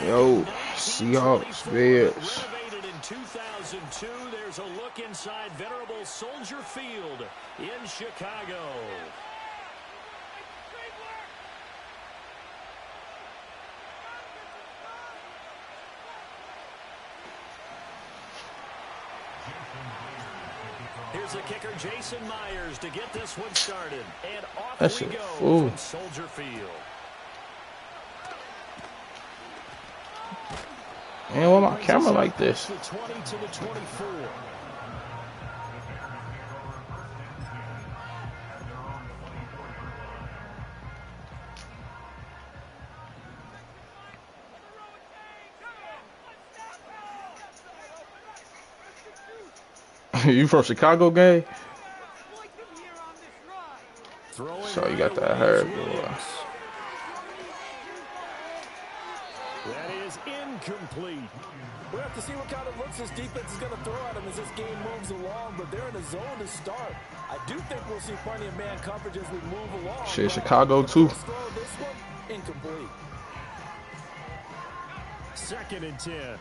Yo, Seahawks, Bears. Renovated in 2002, there's a look inside venerable Soldier Field in Chicago. Here's the kicker, Jason Myers, to get this one started. And off we go from Soldier Field. Man, why my camera like this? The 20 to the 24. You from Chicago, gang? So you got that hair, boy. That is incomplete. We'll have to see what kind of looks this defense is going to throw at them as this game moves along, but they're in a zone to start. I do think we'll see plenty of man coverage as we move along. Shit, Chicago too. This one, incomplete. 2nd and 10.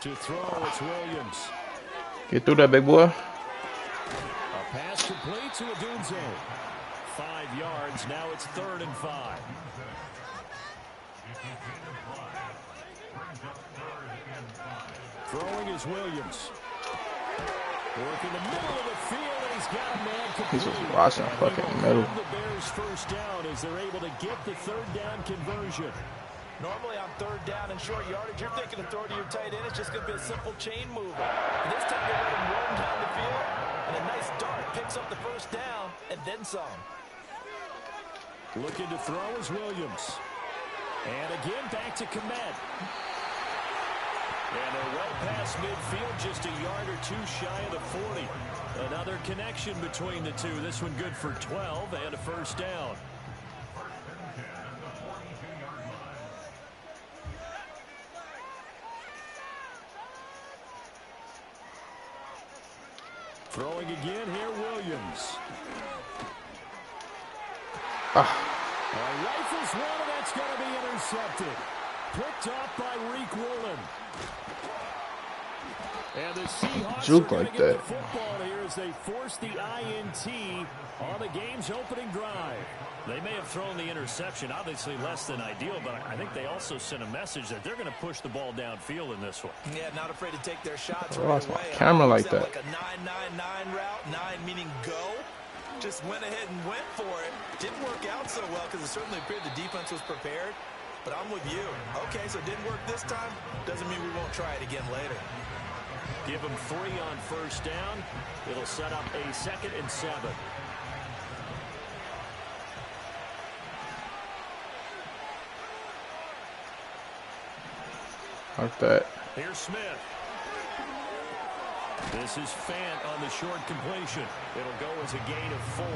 To throw, it's Williams. Get through that, big boy. A pass complete to Adunze. 5 yards. Now it's 3rd and 5. Throwing is Williams. Work in the middle of the field, and he's got a man complete. He's just watching fucking middle. The Bears first down as they're able to get the 3rd down conversion. Normally on 3rd down and short yardage, you're thinking of throw to your tight end. It's just going to be a simple chain mover. And this time they let him run down the field, and a nice dart picks up the 1st down, and then some. Looking to throw is Williams. And again, back to Komet. And they're well past midfield, just a yard or 2 shy of the 40. Another connection between the two. This one good for 12 and a 1st down. Throwing again here, Williams. Rifles one, and that's going to be intercepted. Picked up by Reek Woolen. And the Seahawks Juke are going like to get that. the football here as they force the INT on the game's opening drive. They may have thrown the interception, obviously less than ideal, but I think they also sent a message that they're going to push the ball downfield in this one. Yeah, not afraid to take their shots I right lost my away. camera like that. Like a 9-9-9 route, 9 meaning go. Just went ahead and went for it. Didn't work out so well because it certainly appeared the defense was prepared. But I'm with you. Okay, so it didn't work this time. Doesn't mean we won't try it again later. Give them 3 on 1st down. It'll set up a 2nd and 7. Like that. Here's Smith. This is Fant on the short completion. It'll go as a gain of 4.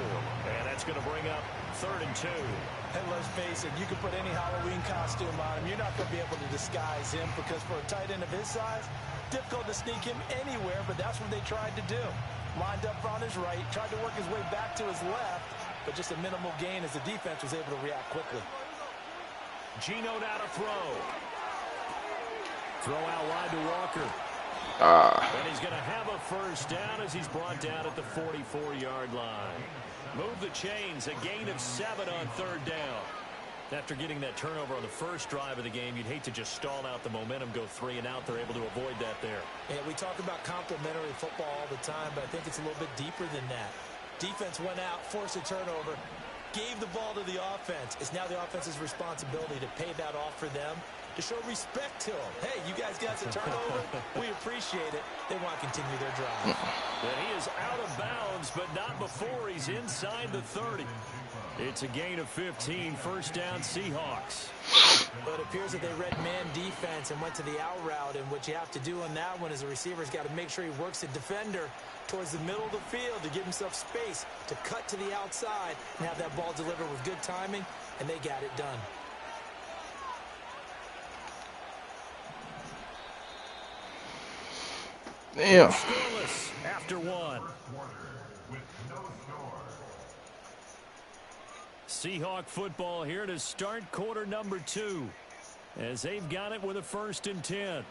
And that's going to bring up 3rd and 2. And let's face it, you can put any Halloween costume on him. You're not going to be able to disguise him because for a tight end of his size, difficult to sneak him anywhere, but that's what they tried to do. Lined up on his right, tried to work his way back to his left, but just a minimal gain as the defense was able to react quickly. Geno now to throw. Throw out wide to Walker. And he's going to have a 1st down as he's brought down at the 44-yard line. Move the chains, a gain of 7 on 3rd down. After getting that turnover on the first drive of the game, you'd hate to just stall out the momentum, go 3 and out. They're able to avoid that there. Yeah, we talk about complementary football all the time, but I think it's a little bit deeper than that. Defense went out, forced a turnover, gave the ball to the offense. It's now the offense's responsibility to pay that off for them, to show respect to them. Hey, you guys got the turnover. We appreciate it. They want to continue their drive. And he is out of bounds, but not before he's inside the 30. It's a gain of 15, 1st down Seahawks. But it appears that they read man defense and went to the out route, and what you have to do on that one is the receiver's got to make sure he works the defender towards the middle of the field to give himself space to cut to the outside and have that ball delivered with good timing, and they got it done. Damn. Scoreless after 1. Seahawk football here to start quarter number 2. As they've got it with a 1st and 10.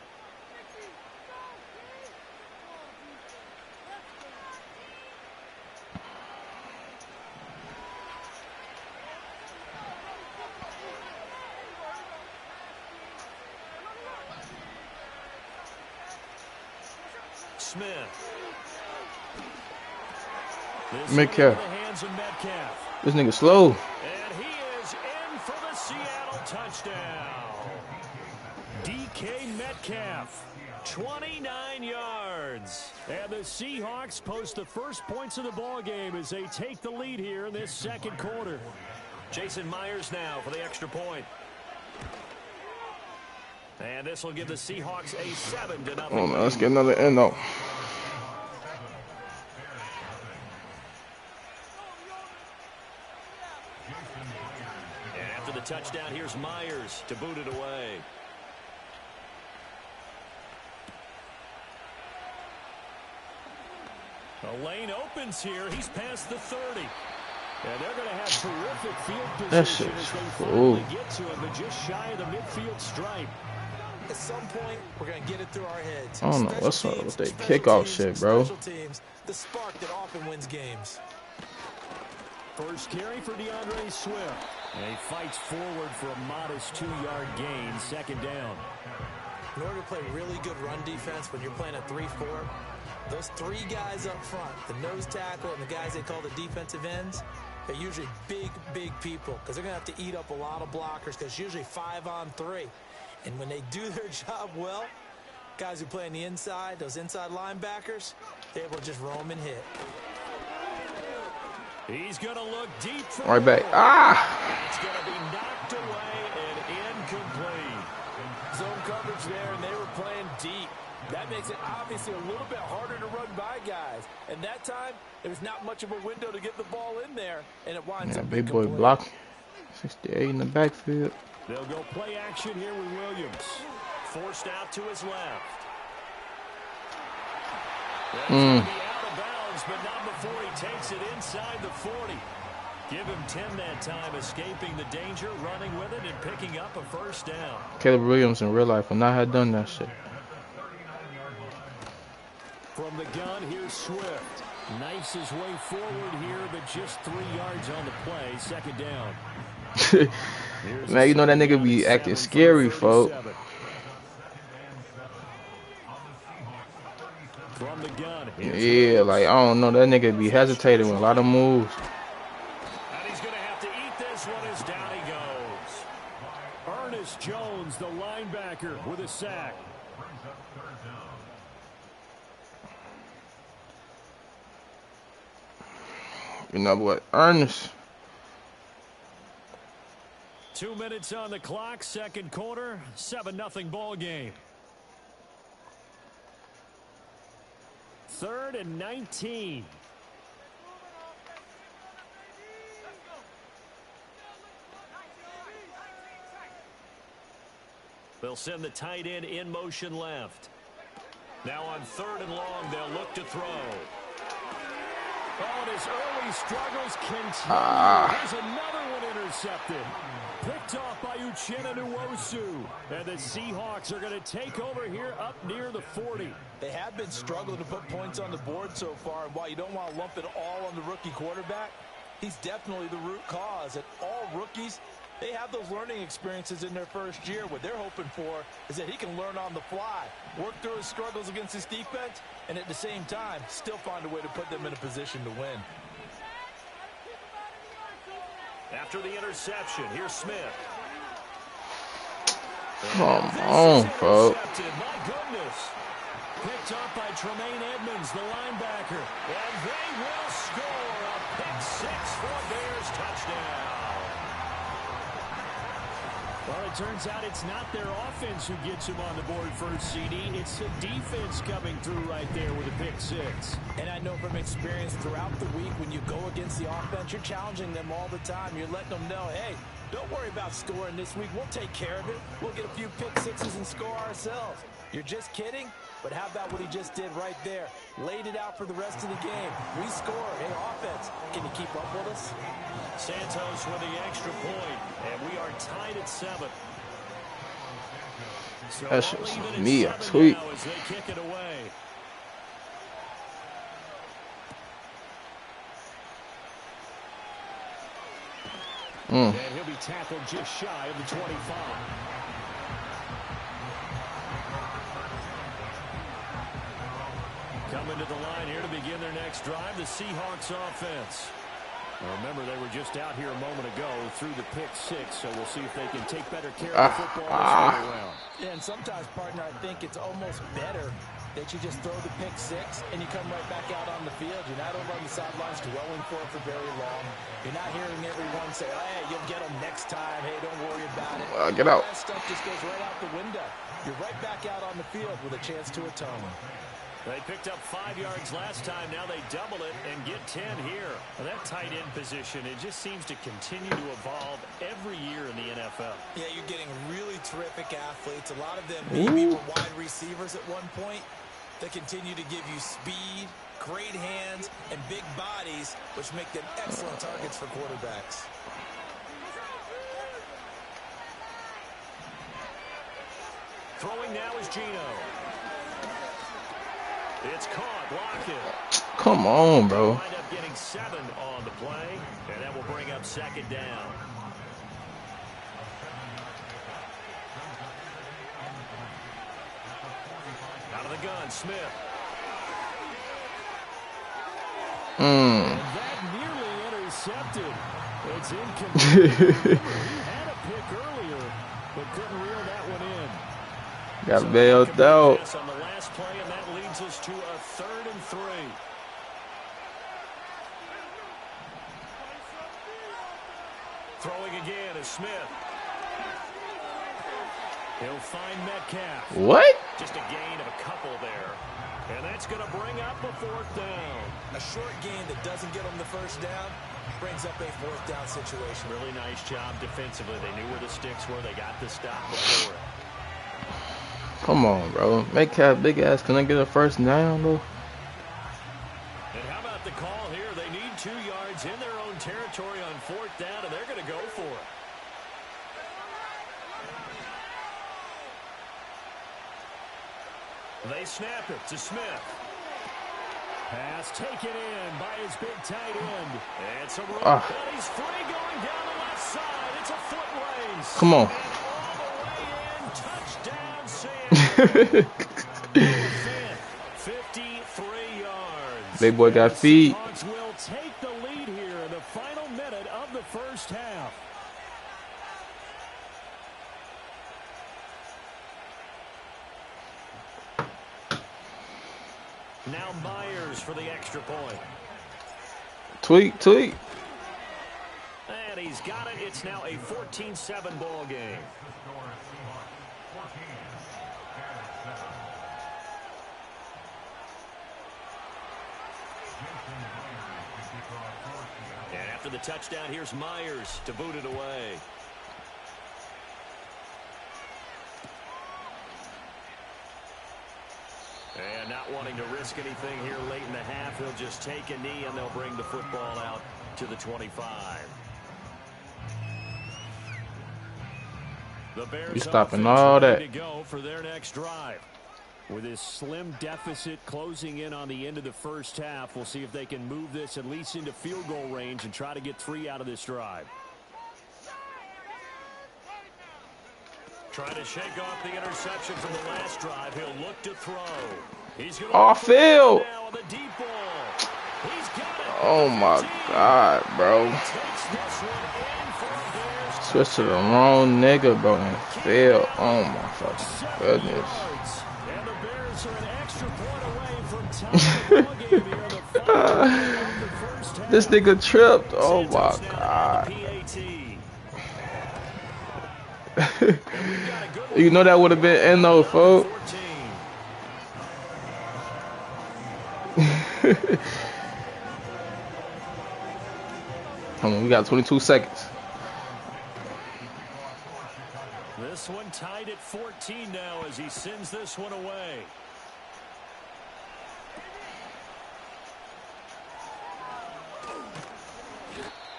Smith. Metcalf. This nigga slow. And he is in for the Seattle touchdown. DK Metcalf, 29 yards. And the Seahawks post the first points of the ball game as they take the lead here in this second quarter. Jason Myers now for the extra point. And this will give the Seahawks a 7-0. Oh, man, let's get another end though. And after the touchdown, here's Myers to boot it away. The lane opens here. He's past the 30. And they're going to have terrific field position as they finally get to him, but just shy of the midfield stripe. At some point, we're going to get it through our heads. I don't know what's up with that kickoff shit, bro. Teams, the spark that often wins games. First carry for DeAndre Swift. And he fights forward for a modest 2-yard gain, 2nd down. In order to play really good run defense when you're playing a 3-4, those 3 guys up front, the nose tackle and the guys they call the defensive ends, they're usually big people because they're going to have to eat up a lot of blockers because usually 5 on 3. And when they do their job well, guys who play on the inside, those inside linebackers, they're able to just roam and hit. He's going to look deep for right back. It's going to be knocked away and incomplete. Zone coverage there, and they were playing deep. That makes it obviously a little bit harder to run by guys. And that time, there was not much of a window to get the ball in there, and it winds up big boy block. 68 in the backfield. They'll go play action here with Williams. Forced out to his left. That's going to be out of bounds, but not before he takes it inside the 40. Give him 10 that time, escaping the danger, running with it, and picking up a 1st down. Caleb Williams in real life would not have done that shit. From the gun, here's Swift. Knifes his way forward here, but just 3 yards on the play, 2nd down. Man, you know that nigga be acting scary, folks. From the gun. Yeah, like, I don't know. That nigga be hesitating with a lot of moves. And he's going to have to eat this one as down he goes. Ernest Jones, the linebacker, with a sack. You know what? Ernest. 2 minutes on the clock, second quarter, 7-0 ball game. 3rd and 19. They'll send the tight end in motion left. Now on 3rd and long, they'll look to throw. Oh, and his early struggles continue. There's another one intercepted. Picked off by Uchenna Nwosu. And the Seahawks are going to take over here up near the 40. They have been struggling to put points on the board so far. And while you don't want to lump it all on the rookie quarterback, he's definitely the root cause. And all rookies, they have those learning experiences in their first year. What they're hoping for is that he can learn on the fly, work through his struggles against his defense, and at the same time, still find a way to put them in a position to win. After the interception, here's Smith. Come on, folks. My goodness. Picked up by Tremaine Edmonds, the linebacker. And they will score a pick 6 for a Bears touchdown. Well, it turns out it's not their offense who gets him on the board first, CD. It's the defense coming through right there with a pick 6. And I know from experience throughout the week, when you go against the offense, you're challenging them all the time. You're letting them know, hey, don't worry about scoring this week. We'll take care of it. We'll get a few pick 6s and score ourselves. You're just kidding? But how about what he just did right there? laid it out for the rest of the game. We scored. Hey, offense, can you keep up with us? Santos with the extra point, and we are tied at 7. So That shit's on me a tweet. as they kick it away. And he'll be tackled just shy of the 25. Coming to the line here to begin their next drive, the Seahawks offense. Now remember, they were just out here a moment ago through the pick 6, so we'll see if they can take better care of the football this time around. Yeah, and sometimes, partner, I think it's almost better that you just throw the pick 6 and you come right back out on the field. You're not over on the sidelines dwelling for it for very long. You're not hearing everyone say, hey, you'll get them next time. Hey, don't worry about it. Get out. That stuff just goes right out the window. You're right back out on the field with a chance to atone. They picked up 5 yards last time. Now they double it and get 10 here. Well, that tight end position, it just seems to continue to evolve every year in the NFL. Yeah, you're getting really terrific athletes. A lot of them maybe were wide receivers at one point. They continue to give you speed, great hands, and big bodies, which make them excellent targets for quarterbacks. Throwing now is Gino. It's caught. Lockett. Come on, bro. Wind up getting 7 on the play, and that will bring up 2nd down. Out of the gun, Smith. And that nearly intercepted. It's incomplete. He had a pick earlier, but couldn't reel that one in. Got bailed out. On the last play, and that leads us to a 3rd and 3. Throwing again is Smith. He'll find Metcalf. What? Just a gain of a couple there. And that's going to bring up a 4th down. A short gain that doesn't get them the 1st down brings up a 4th down situation. Really nice job defensively. They knew where the sticks were. They got the stop before it. Come on, bro. Metcalf, big ass. Can I get a 1st down, though? And how about the call here? They need 2 yards in their own territory on 4th down, and they're going to go for it. They snap it to Smith. Pass taken in by his big tight end. And it's a run. He's free going down the left side. It's a foot race. Come on. Touchdown, Sam. 53 yards. Big boy got feet. Seahawks will take the lead here in the final minute of the 1st half. Now Myers for the extra point. Tweak, tweak. And he's got it. It's now a 14-7 ball game. And after the touchdown, here's Myers to boot it away. And not wanting to risk anything here late in the half, he'll just take a knee and they'll bring the football out to the 25. The Bears You stopping all that. to go for their next drive. With this slim deficit closing in on the end of the 1st half, we'll see if they can move this at least into field goal range and try to get 3 out of this drive. Trying to shake off the interception from the last drive. He'll look to throw. He's going to Off field. now with a deep ball. He's got it. Oh my God, bro. Switch to the wrong nigga, bro, and fail. Oh my fucking goodness. And the Bears are an extra point away from tying the ball game here. The final of the 1st half. This nigga tripped. Oh my God. You know that would have been Eno, folks. Come on, we got 22 seconds. This one tied at 14 now as he sends this one away.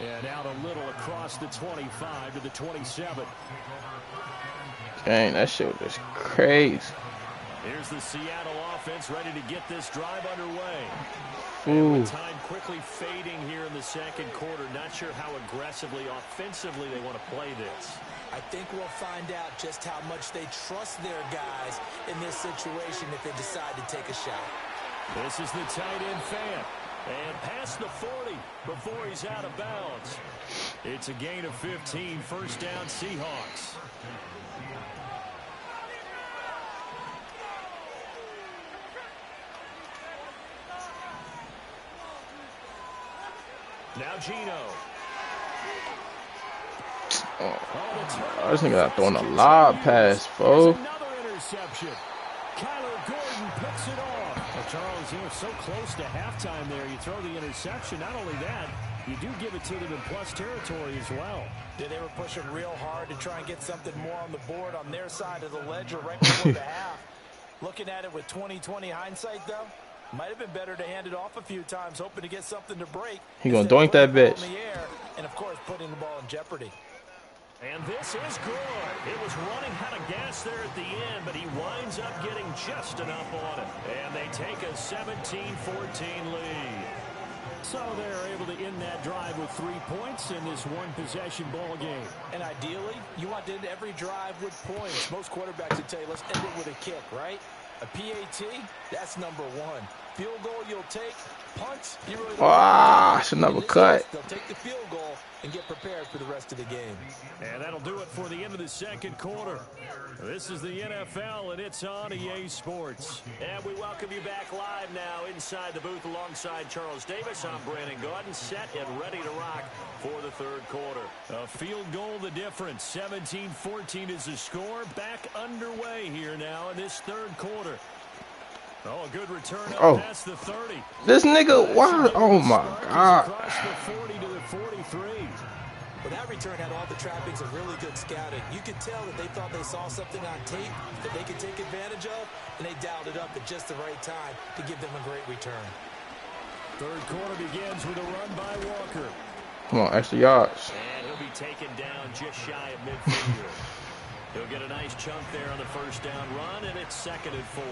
And out a little across the 25 to the 27. Dang, that shit was just crazy. Here's the Seattle offense ready to get this drive underway. Ooh. And time quickly fading here in the second quarter. Not sure how aggressively, offensively they want to play this. I think we'll find out just how much they trust their guys in this situation if they decide to take a shot. This is the tight end fan. And past the 40 before he's out of bounds. It's a gain of 15, first down Seahawks. Now Gino. Oh, this nigga got throwing a lob pass, folks. Another interception. Kyler Gordon picks it off. Well, Charles, you know, so close to halftime there. You throw the interception. Not only that, you do give it to them in plus territory as well. Yeah, they were pushing real hard to try and get something more on the board on their side of the ledger right before the half. Looking at it with 20/20 hindsight, though, might have been better to hand it off a few times, hoping to get something to break. He gonna doink that bitch. In the air, and, of course, putting the ball in jeopardy. And this is good. It was running out of gas there at the end, but he winds up getting just enough on it. And they take a 17-14 lead. So they're able to end that drive with 3 points in this one-possession ball game. And ideally, you want to end every drive with points. Most quarterbacks would tell you, let's end it with a kick, right? A PAT, that's number one. Field goal you'll take. Punts, you really don't. It's another cut. They'll take the field goal and get prepared for the rest of the game. And that'll do it for the end of the second quarter. This is the NFL, and it's on EA Sports. And we welcome you back live now inside the booth alongside Charles Davis. I'm Brandon Gordon, set and ready to rock for the third quarter. A field goal the difference. 17-14 is the score. Back underway here now in this third quarter. Oh, a good return up past the 30. This nigga, why? Oh my God. Across the 40 to the 43. Well, that return had all the trappings of really good scouting. You could tell that they thought they saw something on tape that they could take advantage of, and they dialed it up at just the right time to give them a great return. Third quarter begins with a run by Walker. Come on, extra yards. And he'll be taken down just shy of midfield here. He'll get a nice chunk there on the first down run, and it's 2nd and 4.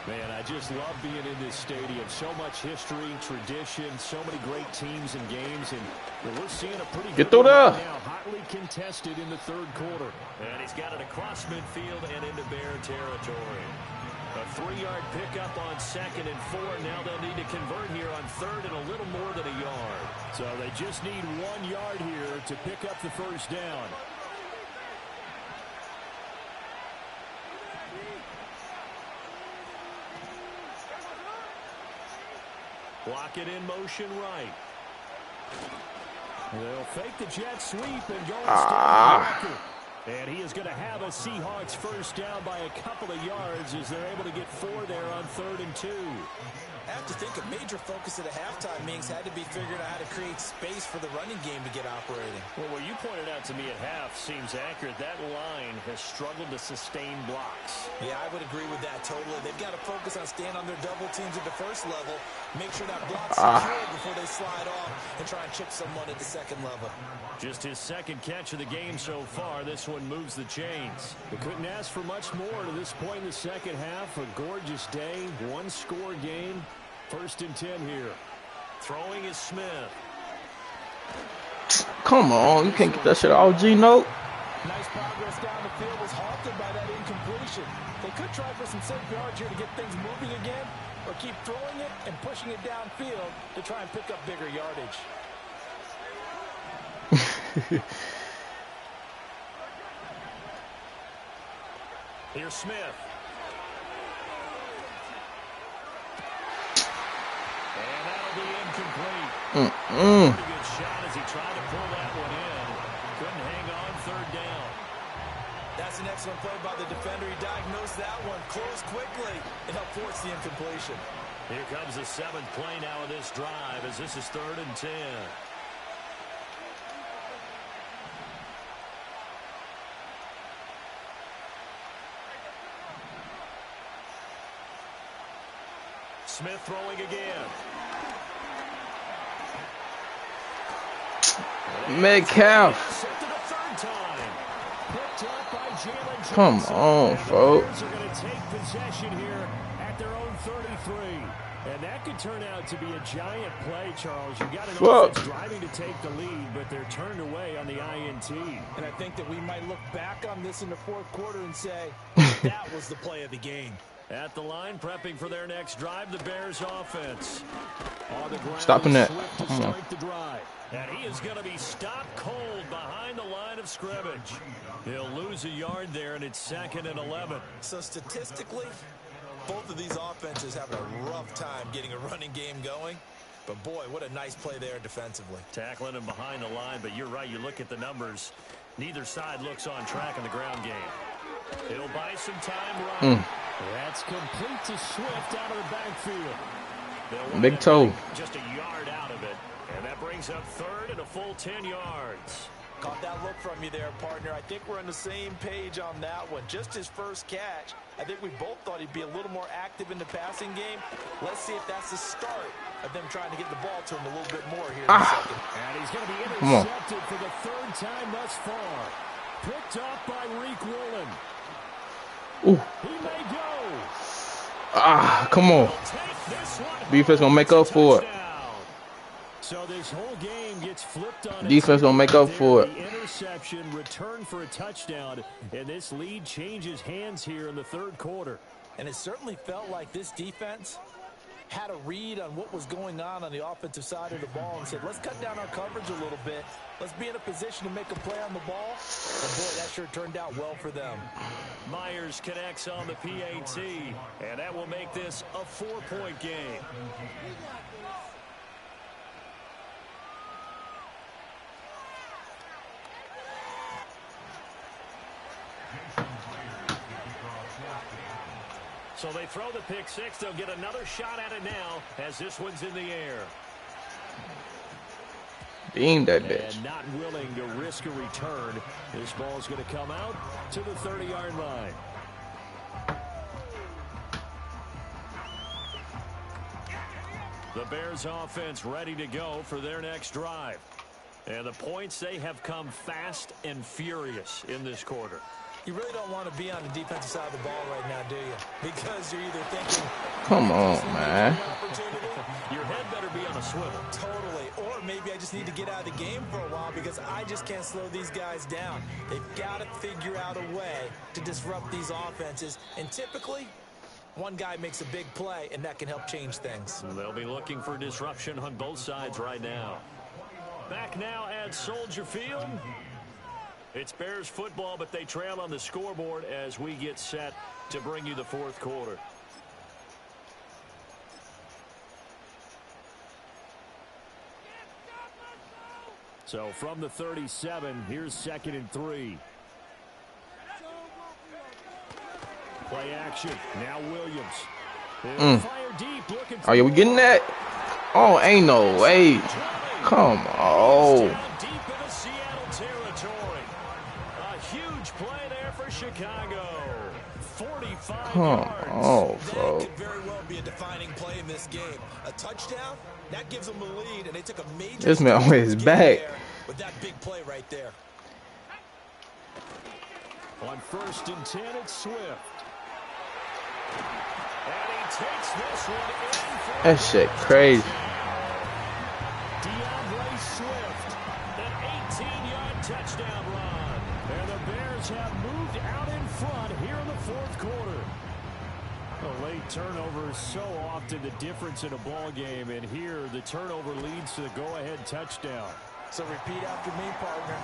Man, I just love being in this stadium. So much history, tradition, so many great teams and games, and we're seeing a pretty good one right now, hotly contested in the third quarter. And he's got it across midfield and into Bear territory. A 3-yard pickup on 2nd and 4. Now they'll need to convert here on 3rd and a little more than a yard. So they just need 1 yard here to pick up the first down. Block it in motion right. They'll fake the jet sweep and go instead. And he is going to have a Seahawks first down by a couple of yards as they're able to get 4 there on 3rd and 2. I have to think a major focus of the halftime meetings had to be figuring out how to create space for the running game to get operating. Well, what you pointed out to me at half seems accurate. That line has struggled to sustain blocks. Yeah, I would agree with that totally. They've got to focus on staying on their double teams at the first level, make sure that block's secured before they slide off and try and chip someone at the second level. Just his second catch of the game so far. This one moves the chains. We couldn't ask for much more to this point in the second half. A gorgeous day, one-score game. 1st and 10 here. Throwing is Smith. Come on, you can't get that shit off, Gino. Nice progress down the field was halted by that incompletion. They could try for some safe yards here to get things moving again, or keep throwing it and pushing it downfield to try and pick up bigger yardage. Here's Smith. And that'll be incomplete. Pretty good shot as he tried to pull that one in. Couldn't hang on 3rd down. That's an excellent play by the defender. He diagnosed that one, closed quickly, and helped force the incompletion. Here comes the 7th play now of this drive as this is 3rd and 10. Smith throwing again. Metcalf. Come on, folks. Are going to take possession here at their own 33. And that could turn out to be a giant play, Charles. You got an offense driving to take the lead, but they're turned away on the INT. And I think that we might look back on this in the fourth quarter and say, that was the play of the game. At the line, prepping for their next drive, the Bears offense. On the ground, stopping that. To start the drive. And he is going to be stopped cold behind the line of scrimmage. He'll lose a yard there, and it's 2nd and 11. So statistically, both of these offenses have a rough time getting a running game going. But, boy, what a nice play there defensively. Tackling him behind the line, but you're right. You look at the numbers. Neither side looks on track in the ground game. It'll buy some time running. That's complete to Swift out of the backfield. Big toe. Just a yard out of it. And that brings up 3rd and a full 10 yards. Caught that look from you there, partner. I think we're on the same page on that one. Just his first catch. I think we both thought he'd be a little more active in the passing game. Let's see if that's the start of them trying to get the ball to him a little bit more here in a second. And he's going to be intercepted for the 3rd time thus far. Picked up by Reek Woolen. Ooh. He may go. Come on. Defense gonna make up for it. So this whole game gets flipped on. Defense gonna make up for it. Interception, return for a touchdown, and this lead changes hands here in the 3rd quarter. And it certainly felt like this defense had a read on what was going on the offensive side of the ball and said, let's cut down our coverage a little bit. Let's be in a position to make a play on the ball. And, boy, that sure turned out well for them. Myers connects on the PAT, and that will make this a 4-point game. So they throw the pick six. They'll get another shot at it now as this one's in the air. Beam that bitch. And not willing to risk a return. This ball's going to come out to the 30-yard line. The Bears offense ready to go for their next drive. And the points, they have come fast and furious in this quarter. You really don't want to be on the defensive side of the ball right now, do you? Because you're either thinking, come on, man. Your head better be on a swivel. Totally. Or maybe I just need to get out of the game for a while because I just can't slow these guys down. They've got to figure out a way to disrupt these offenses. And typically, one guy makes a big play, and that can help change things. They'll be looking for disruption on both sides right now. Back now at Soldier Field. It's Bears football, but they trail on the scoreboard as we get set to bring you the 4th quarter. So from the 37, here's 2nd and 3. Play action. Now Williams. Fire deep, looking for Oh, yeah, we getting that? Oh, ain't no way. Come on. Deep into Seattle territory. A huge play there for Chicago. 45 yards. Oh, that could very well be a defining play in this game. A touchdown, that gives them the lead, and they took a major this man on his back with that big play right there. On 1st and 10, it's Swift. And he takes this one in. That shit crazy. Swift, an 18-yard touchdown run. And the Bears have moved out in front here in the 4th quarter. A late turnover is so often the difference in a ball game, and here the turnover leads to the go-ahead touchdown. So repeat after me, partner.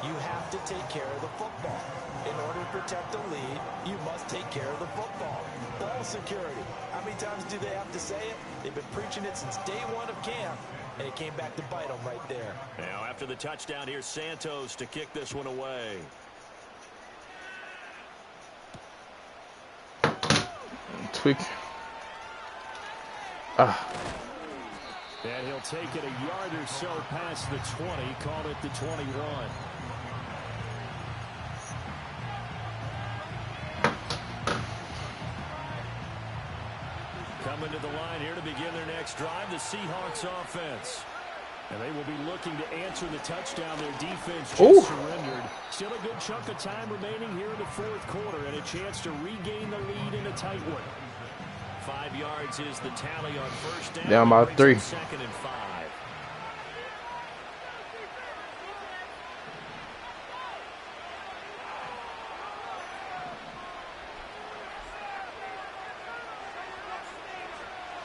You have to take care of the football. In order to protect the lead, you must take care of the football. Ball security. How many times do they have to say it? They've been preaching it since day one of camp. And it came back to bite them right there. Now after the touchdown, here's Santos to kick this one away. Tweak. And he'll take it a yard or so past the 20, call it the 21. Coming to the line here to begin their next drive, the Seahawks offense. And they will be looking to answer the touchdown their defense just Ooh. surrendered. Still a good chunk of time remaining here in the fourth quarter and a chance to regain the lead in a tight one. 5 yards is the tally on first down. Down by 3. 2nd and 5.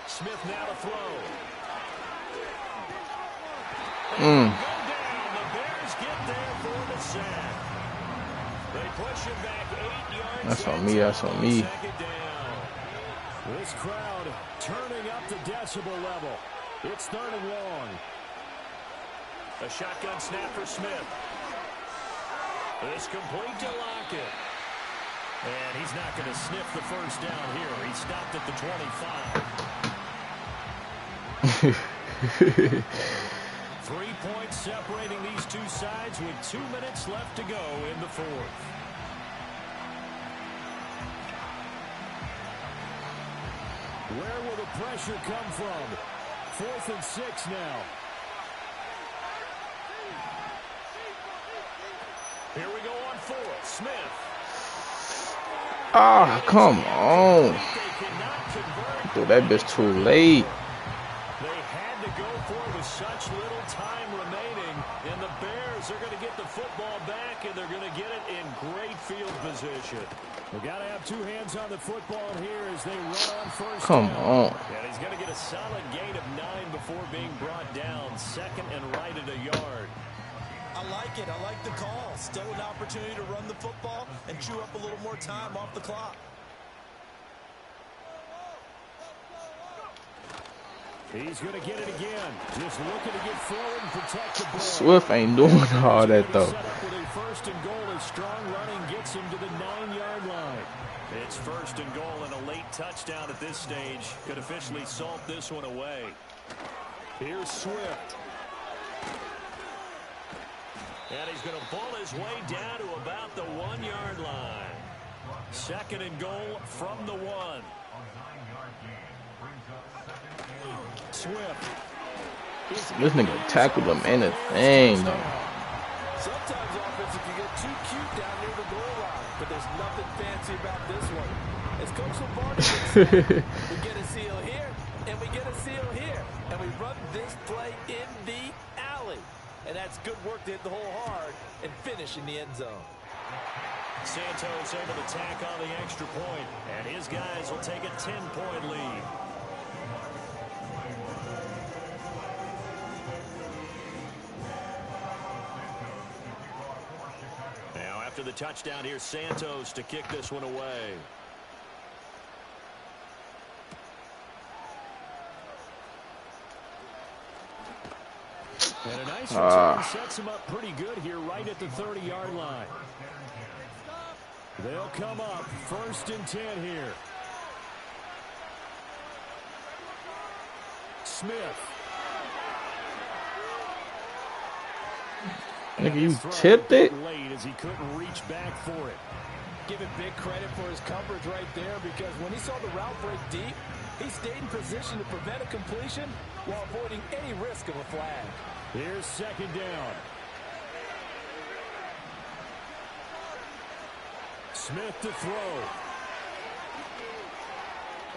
Smith now to throw. The Bears get there for the sack. They push him back 8 yards. That's on me. That's on me. This crowd turning up the decibel level. It's 3rd and long. A shotgun snap for Smith. It's complete to Lockett. And he's not going to sniff the first down here. He stopped at the 25. 3 points separating these two sides with 2 minutes left to go in the fourth. Where will the pressure come from? 4th and 6 now. Here we go on 4th. Smith. Ah, come on. Dude, that bitch too late. They had to go for it with such little time remaining, and the Bears are going to get the football back, and they're going to get it in great field position. They've got to have 2 hands on the football here as they run on first Come down. on. And he's going to get a solid gain of 9 before being brought down. 2nd and right at a yard. I like it. I like the call. Still an opportunity to run the football and chew up a little more time off the clock. He's going to get it again. Just looking to get forward and protect the ball. Swift ain't doing all that, though. Set up with a 1st and goal as strong running gets him to the 9-yard line. It's 1st and goal and a late touchdown at this stage. Could officially salt this one away. Here's Swift. And he's going to pull his way down to about the 1-yard line. 2nd and goal from the 1. Swift. This nigga tackled him in the thing, though. Sometimes offense can get too cute down near the goal line, but there's nothing fancy about this one. As Coach Lombardi would say, we get a seal here, and we get a seal here, and we run this play in the alley. And that's good work to hit the hole hard and finish in the end zone. Santos able to tack on the extra point, and his guys will take a 10-point lead. Now after the touchdown, here's Santos to kick this one away. And a nice return sets him up pretty good here right at the 30-yard line. They'll come up 1st and 10 here. Smith. Nigga, you tipped it? Late as he couldn't reach back for it. Give it big credit for his coverage right there, because when he saw the route break deep, he stayed in position to prevent a completion while avoiding any risk of a flag. Here's 2nd down. Smith to throw.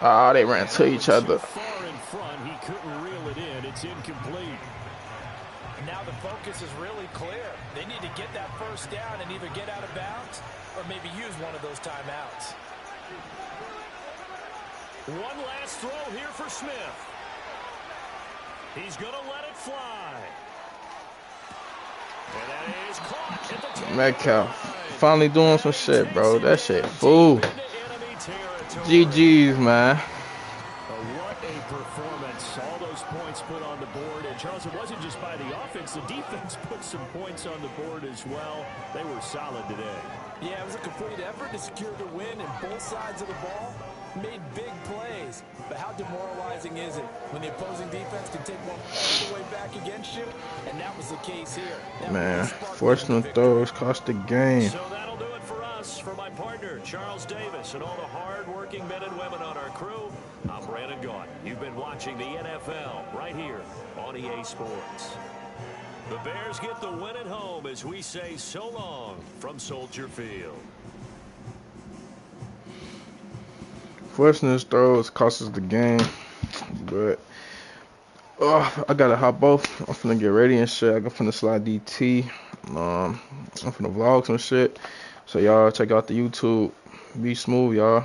Ah, they ran to each other. Far in front, he couldn't reel it in. It's incomplete. Now the focus is really clear. They need to get that 1st down and either get out of bounds or maybe use one of those timeouts. One last throw here for Smith. He's going to let it fly. And that is caught at the 10. Metcalf finally doing some shit, bro. That shit fool. GG's, man. What a performance. All those points put on the board. And Charles, it wasn't just by the offense. The defense put some points on the board as well. They were solid today. Yeah, it was a complete effort to secure the win, and both sides of the ball made big plays. But how demoralizing is it when the opposing defense can take one all the way back against you? And that was the case here. Man, forcing the throws cost the game. So that'll do it for us. For my partner, Charles Davis, and all the hard-working men and women on our crew, I'm Brandon Gaudin. You've been watching the NFL right here on EA Sports. The Bears get the win at home as we say so long from Soldier Field. Fortunate throws cost us the game, but I gotta hop off. I'm finna get ready and shit. I'm finna slide DT. I'm finna vlog some shit. So y'all check out the YouTube. Be smooth, y'all.